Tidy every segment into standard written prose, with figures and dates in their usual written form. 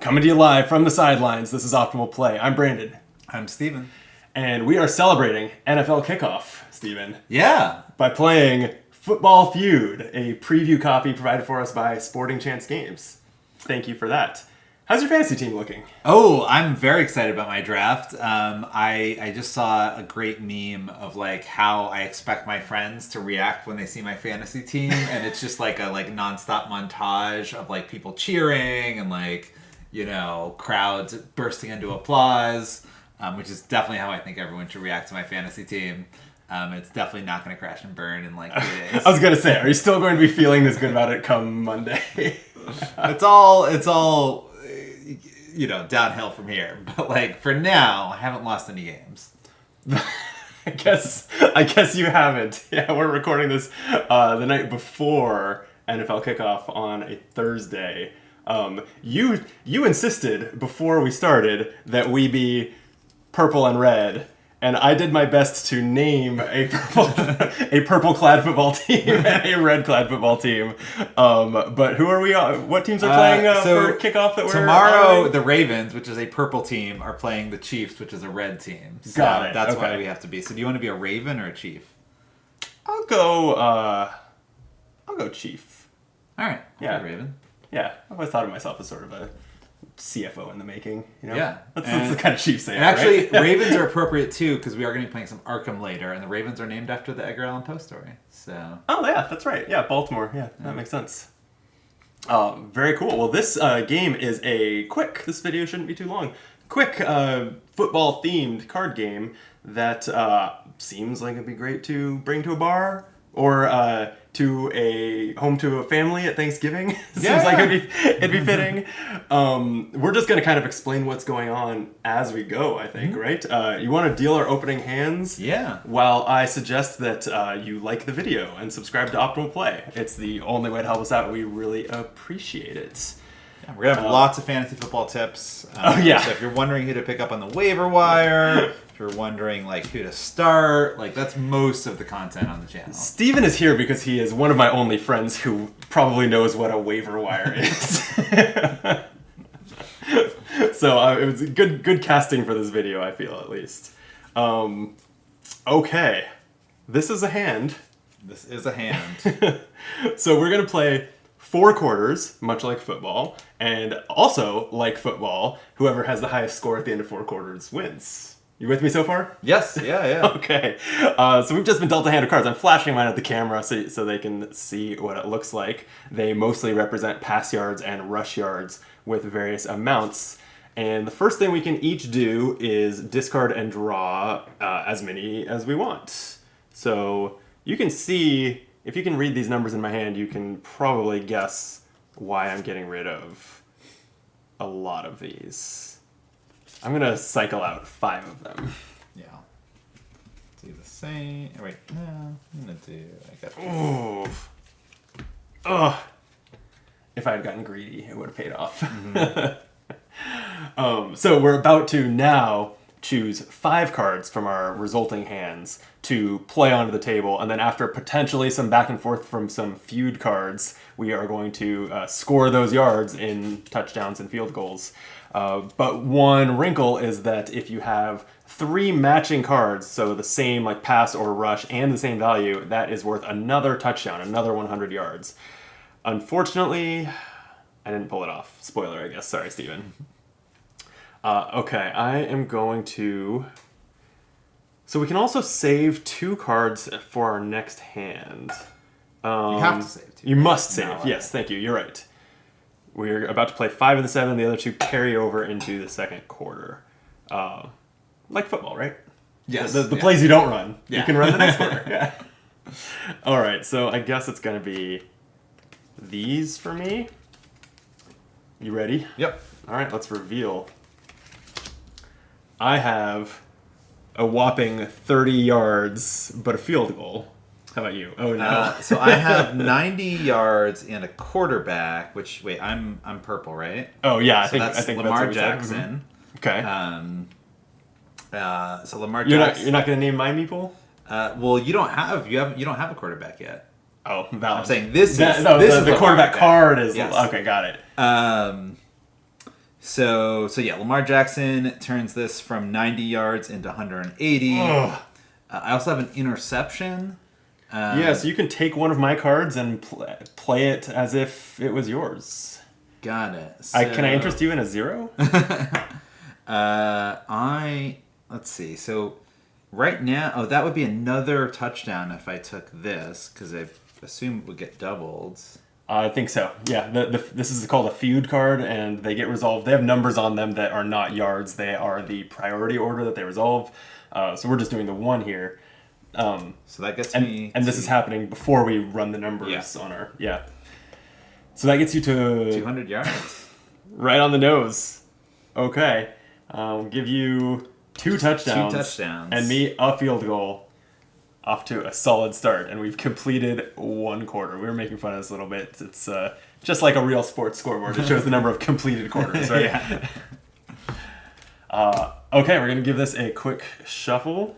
Coming to you live from the sidelines, this is Optimal Play. I'm Brandon. I'm Steven. And we are celebrating NFL Kickoff, Steven. Yeah. By playing Football Feud, a preview copy provided for us by Sporting Chance Games. Thank you for that. How's your fantasy team looking? Oh, I'm very excited about my draft. I just saw a great meme of like how I expect my friends to react when they see my fantasy team, and it's just like a nonstop montage of like people cheering and like, you know, crowds bursting into applause, which is definitely how I think everyone should react to my fantasy team. It's definitely not going to crash and burn in like 3 days. I was going to say, are you still going to be feeling this good about it come Monday? It's all you know, downhill from here. But like for now, I haven't lost any games. I guess you haven't. Yeah, we're recording this the night before NFL Kickoff on a Thursday. You insisted before we started that we be purple and red, and I did my best to name a purple clad football team and a red clad football team. But who are we on? What teams are playing for kickoff that we're tomorrow? The Ravens, which is a purple team, are playing the Chiefs, which is a red team. So got it. That's okay. why we have to be. So do you want to be a Raven or a Chief? I'll go Chief. All right. Yeah, Raven. Yeah, I've always thought of myself as sort of a CFO in the making, you know? Yeah. That's the kind of Chiefs they are, and actually, right? Ravens are appropriate too, because we are going to be playing some Arkham later, and the Ravens are named after the Edgar Allan Poe story. So. Oh, yeah, that's right. Yeah, Baltimore. Yeah, that makes sense. Very cool. Well, this game is this video shouldn't be too long, quick football-themed card game that seems like it'd be great to bring to a bar or to a family at Thanksgiving. Seems like it'd be fitting. We're just going to kind of explain what's going on as we go, I think, right? You want to deal our opening hands? Yeah. While I suggest that you like the video and subscribe to Optimal Play. It's the only way to help us out. We really appreciate it. Yeah, we're going to have lots of fantasy football tips. So if you're wondering who to pick up on the waiver wire, if you're wondering like who to start, like that's most of the content on the channel. Steven is here because he is one of my only friends who probably knows what a waiver wire is. So it was good casting for this video, I feel, at least. Okay. This is a hand. This is a hand. So we're going to play 4 quarters, much like football, and also, like football, whoever has the highest score at the end of 4 quarters wins. You with me so far? Yes, yeah. Okay. So we've just been dealt a hand of cards. I'm flashing mine at the camera so they can see what it looks like. They mostly represent pass yards and rush yards with various amounts. And the first thing we can each do is discard and draw as many as we want. So you can see, if you can read these numbers in my hand, you can probably guess why I'm getting rid of a lot of these. I'm going to cycle out 5 of them. Yeah. Do the same. Wait, no. I'm going to do... Oof. Ugh. If I had gotten greedy, it would have paid off. Mm-hmm. So we're about to now choose 5 cards from our resulting hands to play onto the table, and then after potentially some back and forth from some feud cards, we are going to score those yards in touchdowns and field goals. But one wrinkle is that if you have 3 matching cards, so the same like pass or rush and the same value, that is worth another touchdown, another 100 yards. Unfortunately, I didn't pull it off. Spoiler, I guess. Sorry, Steven. Okay, I am going to... So we can also save 2 cards for our next hand. You have to save 2. You must save. Yes, thank you. You're right. We're about to play 5 of the 7. The other 2 carry over into the second quarter. Like football, right? Yes. The plays you don't run. Yeah. You can run the next quarter. Yeah. All right, so I guess it's going to be these for me. You ready? Yep. All right, let's reveal. I have a whopping 30 yards, but a field goal. How about you? Oh, no. So I have 90 yards and a quarterback, which, wait, I'm purple, right? Oh, yeah. I think think Lamar that's Jackson. Okay. So Lamar Jackson. You're not going to name my meeple? Well, you don't have a quarterback yet. Oh, valid. I'm saying this is the quarterback card is... Yes. Okay, got it. So yeah, Lamar Jackson turns this from 90 yards into 180. I also have an interception. Yeah, so you can take one of my cards and play it as if it was yours. Got it. So, Can I interest you in a 0? Let's see. So right now, that would be another touchdown if I took this, because I assume it would get doubled. I think so. Yeah, this is called a feud card, and they get resolved. They have numbers on them that are not yards. They are the priority order that they resolve. So we're just doing the 1 here. So that gets me... And this is happening before we run the numbers on our... Yeah. So that gets you to... 200 yards. Right on the nose. Okay. Give you 2 touchdowns. 2 touchdowns. And me a field goal. Off to a solid start, and we've completed 1 quarter. We were making fun of this a little bit. It's just like a real sports scoreboard. It shows the number of completed quarters, right? Yeah. Okay, we're going to give this a quick shuffle.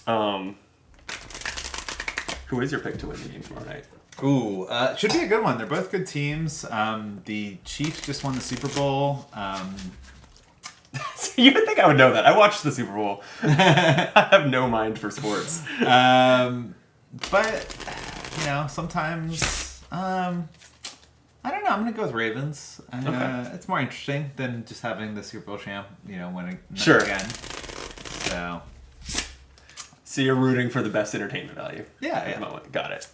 Who is your pick to win the game tomorrow night? Ooh, should be a good one. They're both good teams. The Chiefs just won the Super Bowl. You would think I would know that. I watched the Super Bowl. I have no mind for sports. But, sometimes, I don't know. I'm going to go with Ravens. Okay. It's more interesting than just having the Super Bowl champ, winning Sure. again. So you're rooting for the best entertainment value. Yeah. At the moment. Got it.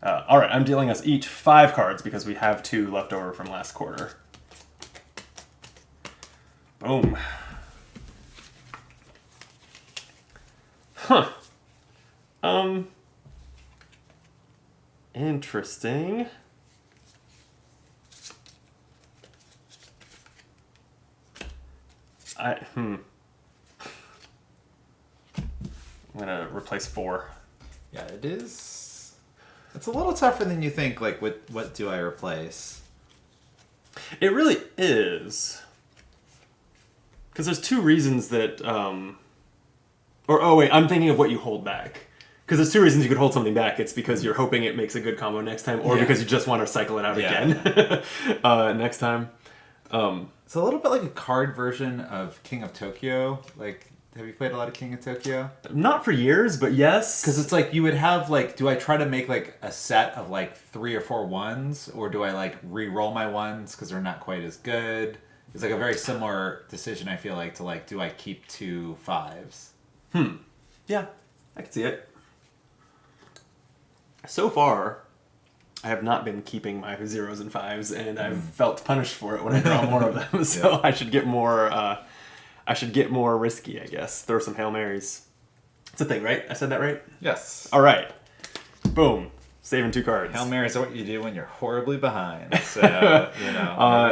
All right, I'm dealing us each 5 cards because we have 2 left over from last quarter. Boom. Huh. Interesting. I'm gonna replace 4. Yeah, it is. It's a little tougher than you think. Like, what do I replace? It really is. Because there's 2 reasons that, I'm thinking of what you hold back. Because there's 2 reasons you could hold something back. It's because you're hoping it makes a good combo next time, or because you just want to cycle it out again next time. It's a little bit like a card version of King of Tokyo. Like, have you played a lot of King of Tokyo? Not for years, but yes. Because it's like you would have do I try to make like a set of like 3 or 4 ones, or do I like re-roll my ones because they're not quite as good? It's like a very similar decision, I feel like, to like, do I keep 2 5s? Yeah, I can see it. So far, I have not been keeping my 0s and 5s, and I've felt punished for it when I draw more of them. So I should get more. I should get more risky, I guess. Throw some Hail Marys. It's a thing, right? I said that right? Yes. All right. Boom. Saving 2 cards. Hail Marys are what you do when you're horribly behind. So,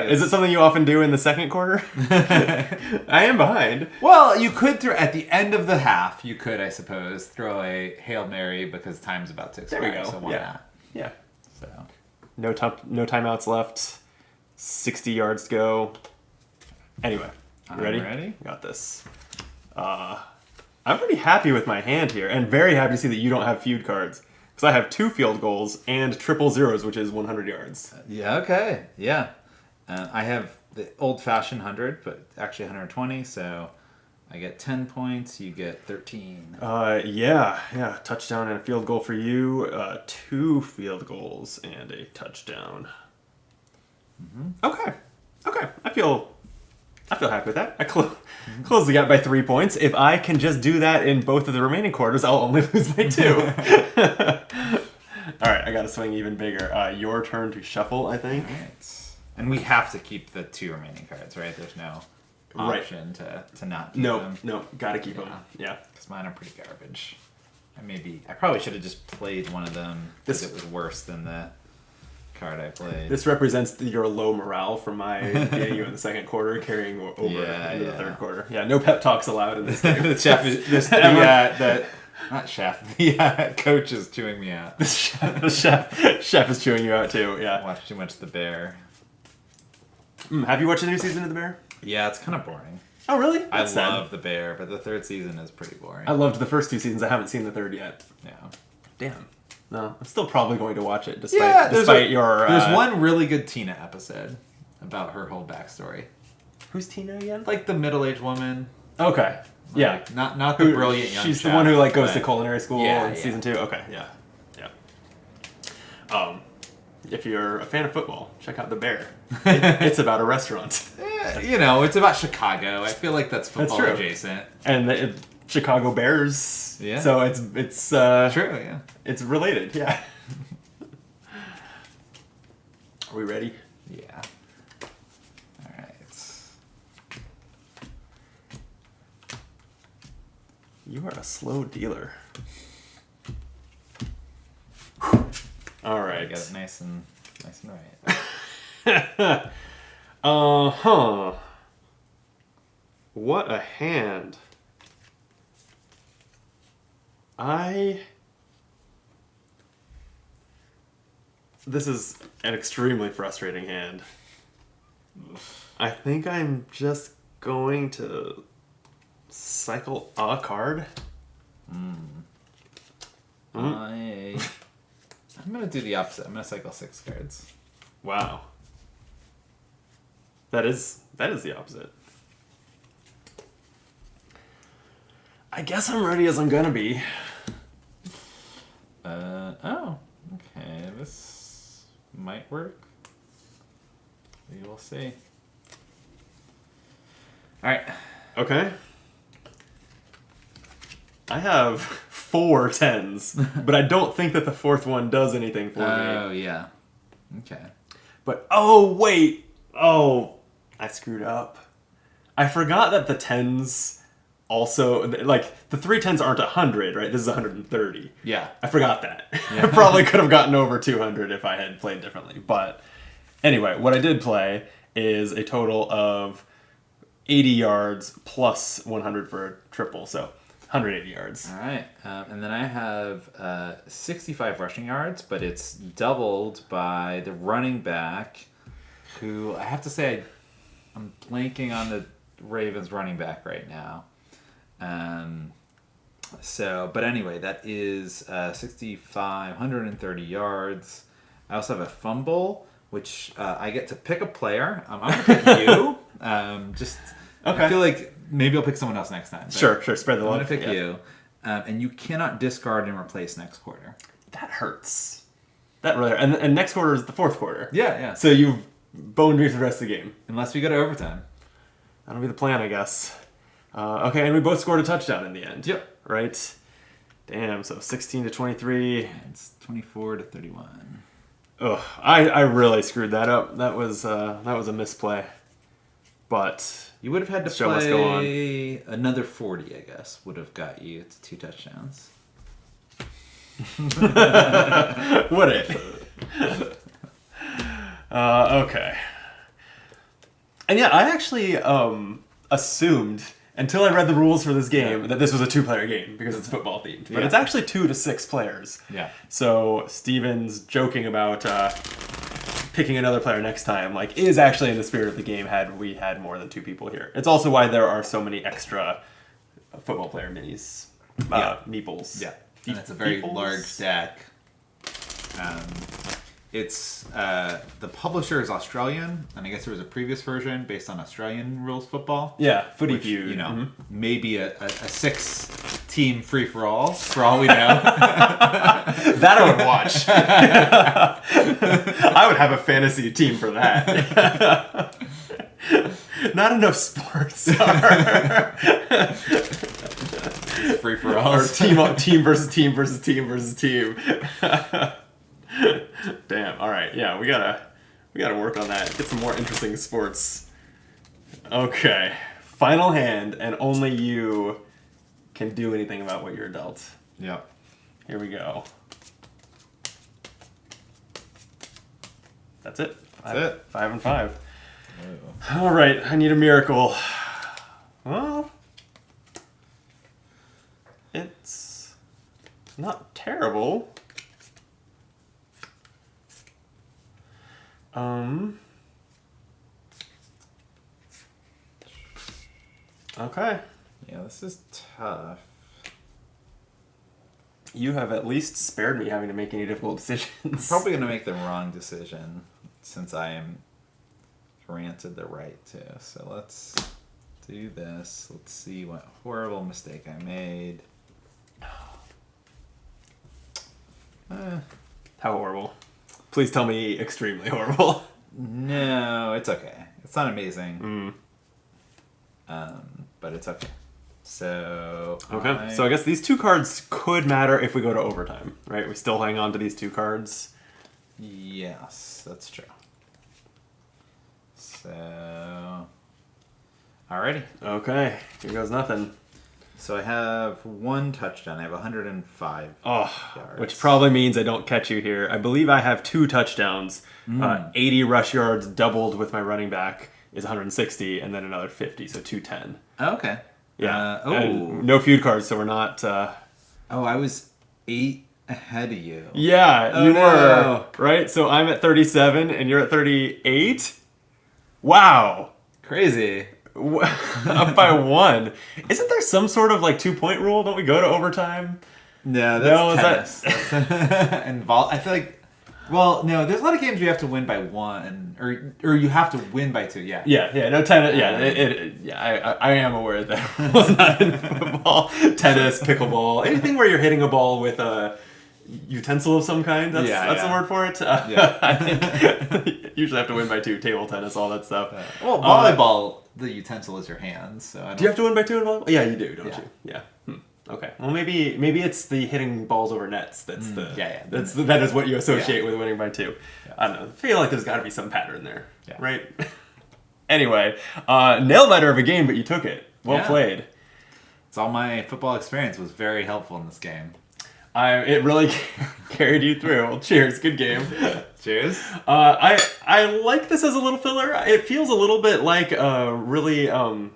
is it something you often do in the second quarter? I am behind. Well, you could throw, at the end of the half, you could, I suppose, throw a Hail Mary because time's about to expire. There we go. So why not? Yeah. So. No timeouts left. 60 yards to go. Anyway, you ready? Ready? Got this. I'm pretty happy with my hand here, and very happy to see that you don't have feud cards. Because I have 2 field goals and triple zeros, which is 100 yards. Yeah, okay. Yeah. I have the old-fashioned 100, but actually 120, so I get 10 points, you get 13. Yeah. Touchdown and a field goal for you. 2 field goals and a touchdown. Okay. I feel happy with that. I close the gap by 3 points. If I can just do that in both of the remaining quarters, I'll only lose by 2. All right, I got to swing even bigger. Your turn to shuffle, I think. All right. And we have to keep the 2 remaining cards, right? There's no option to not keep them. No, got to keep them. Yeah. Because mine are pretty garbage. I probably should have just played one of them because it was worse than the card I played. This represents your low morale from my getting you in the second quarter, carrying over into the third quarter. Yeah, no pep talks allowed in this game. The chef is not chef. The coach is chewing me out. The chef is chewing you out too. Yeah. I watched too much The Bear. Have you watched the new season of The Bear? Yeah, it's kind of boring. Oh, really? I love The Bear, but the 3rd season is pretty boring. I loved the first 2 seasons. I haven't seen the 3rd yet. Yeah. Damn. No, I'm still probably going to watch it despite your... There's one really good Tina episode. about her whole backstory. Who's Tina again? Like the middle-aged woman. Okay. Yeah. Like, not the brilliant young She's chef, the one who like goes but- to culinary school Yeah, in yeah. season 2. Okay. Yeah. If you're a fan of football, check out The Bear. It's about a restaurant. It's about Chicago. I feel like that's football true. adjacent. And the Chicago Bears. Yeah. So it's True, yeah. It's related, yeah. Are we ready? Yeah. All right. You are a slow dealer. All right. I got it nice and right. Uh-huh. What a hand. This is an extremely frustrating hand. I think I'm just going to cycle a card. I'm going to do the opposite. I'm going to cycle 6 cards. Wow. That is the opposite. I guess I'm ready as I'm gonna be. Okay. This might work. We will see. All right. Okay. I have 4 10s, but I don't think that the 4th one does anything for me. Oh, yeah. Okay. But, oh, wait. Oh, I screwed up. I forgot that the 10s also, like, the 3 10s aren't 100, right? This is 130. Yeah. I forgot that. Yeah. I probably could have gotten over 200 if I had played differently. But anyway, what I did play is a total of 80 yards plus 100 for a triple. So 180 yards. All right. And then I have 65 rushing yards, but it's doubled by the running back, who I have to say I'm blanking on the Ravens running back right now. But anyway, that is 130 yards. I also have a fumble, which I get to pick a player. I'm going to pick you. Okay. I feel like maybe I'll pick someone else next time. Sure. Spread the love. I'm going to pick you. And you cannot discard and replace next quarter. That hurts. That really hurts. And next quarter is the 4th quarter. Yeah. So you've boned me for the rest of the game. Unless we go to overtime. That'll be the plan, I guess. Okay, and we both scored a touchdown in the end. Yep. Right? Damn, so 16 to 23. And it's 24 to 31. Ugh, I really screwed that up. That was a misplay. But You would have had to show must go on. play another 40, I guess, would have got you to 2 touchdowns. would it? Okay. And yeah, I actually assumed until I read the rules for this game that this was a 2-player game because it's football themed. But it's actually 2 to 6 players. Yeah. So Steven's joking about picking another player next time is actually in the spirit of the game had we had more than 2 people here. It's also why there are so many extra football player minis. Meeples. Yeah. And it's a very Meeples? large deck. It's the publisher is Australian, and I guess there was a previous version based on Australian rules football. Yeah, Footy Which, Feud. Maybe a 6-team free-for-all, for all we know. That I would watch. I would have a fantasy team for that. Not enough sports are. Free-for-all. Or team versus team versus team versus team. Damn. All right. Yeah, we gotta work on that. Get some more interesting sports. Okay. Final hand, and only you can do anything about what you're dealt. Yep. Here we go. That's it. That's it. 5 and 5. Oh. All right. I need a miracle. Well, it's not terrible. Okay. Yeah, this is tough. You have at least spared me having to make any difficult decisions. I'm probably going to make the wrong decision since I am granted the right to. So let's do this. Let's see what horrible mistake I made. How horrible. Please tell me extremely horrible. No, it's okay. It's not amazing. But it's okay. So Okay, so I guess these 2 cards could matter if we go to overtime, right? We still hang on to these 2 cards. Yes, that's true. So, alrighty. Okay, here goes nothing. So I have 1 touchdown. I have 105 yards. Which probably means I don't catch you here. I believe I have 2 touchdowns. 80 rush yards doubled with my running back is 160, and then another 50, so 210. Okay. Yeah. And no feud cards, so we're not... I was 8 ahead of you. Yeah, you were. Right? So I'm at 37, and you're at 38? Wow. Crazy. Up by 1. Isn't there some sort of 2-point rule? Don't we go to overtime? No, that's tennis. I feel like... Well, no, there's a lot of games you have to win by 1, or you have to win by 2. Yeah. Yeah. No tennis. I am aware that it was not in football. Tennis, pickleball, anything where you're hitting a ball with a utensil of some kind. That's the word for it. I think you usually have to win by 2. Table tennis, all that stuff. Well, volleyball, the utensil is your hands. So do you have to win by 2 in volleyball? Yeah, you do, don't you? Yeah. Okay. Well, maybe it's the hitting balls over nets. That's that is what you associate with winning by 2. Yeah. I don't know. I feel like there's got to be some pattern there, right? Anyway, nail-biter of a game, but you took it. Well played. It's all my football experience was very helpful in this game. It really carried you through. Well, cheers. Good game. Cheers. I like this as a little filler. It feels a little bit like a really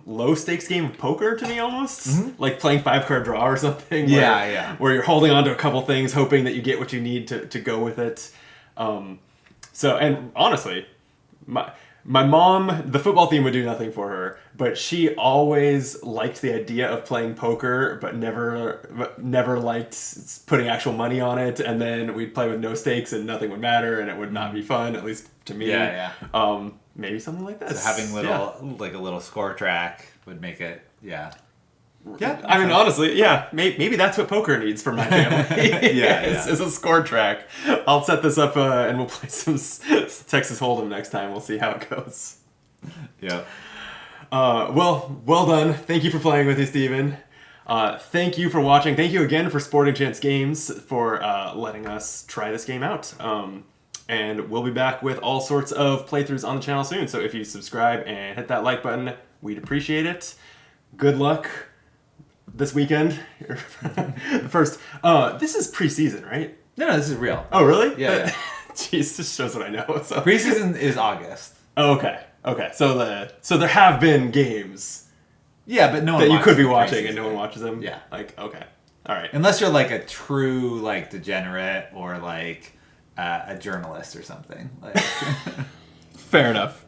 low stakes game of poker to me, almost like playing 5-card draw or something. Where you're holding on to a couple things, hoping that you get what you need to go with it. So, and honestly, my mom, the football theme would do nothing for her, but she always liked the idea of playing poker, but never liked putting actual money on it. And then we'd play with no stakes and nothing would matter, and it would not be fun, at least to me. Maybe something like this. So having a little score track would make it, Yeah, I mean, honestly, maybe that's what poker needs for my family. It's a score track. I'll set this up and we'll play some Texas Hold'em next time. We'll see how it goes. Yeah. Well done. Thank you for playing with me, Steven. Thank you for watching. Thank you again for Sporting Chance Games for letting us try this game out. And we'll be back with all sorts of playthroughs on the channel soon. So if you subscribe and hit that like button, we'd appreciate it. Good luck this weekend. First, this is preseason, right? No, this is real. Oh, really? Yeah. Jeez, this shows what I know. So. Preseason is August. Oh, okay. So there have been games. Yeah, but no one that you could be watching watching and no one watches them. Yeah. Okay. All right. Unless you're like a true degenerate or a journalist or something. Fair enough.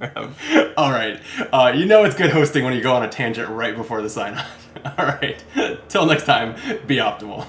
All right. It's good hosting when you go on a tangent right before the sign-off. All right. Till next time, be optimal.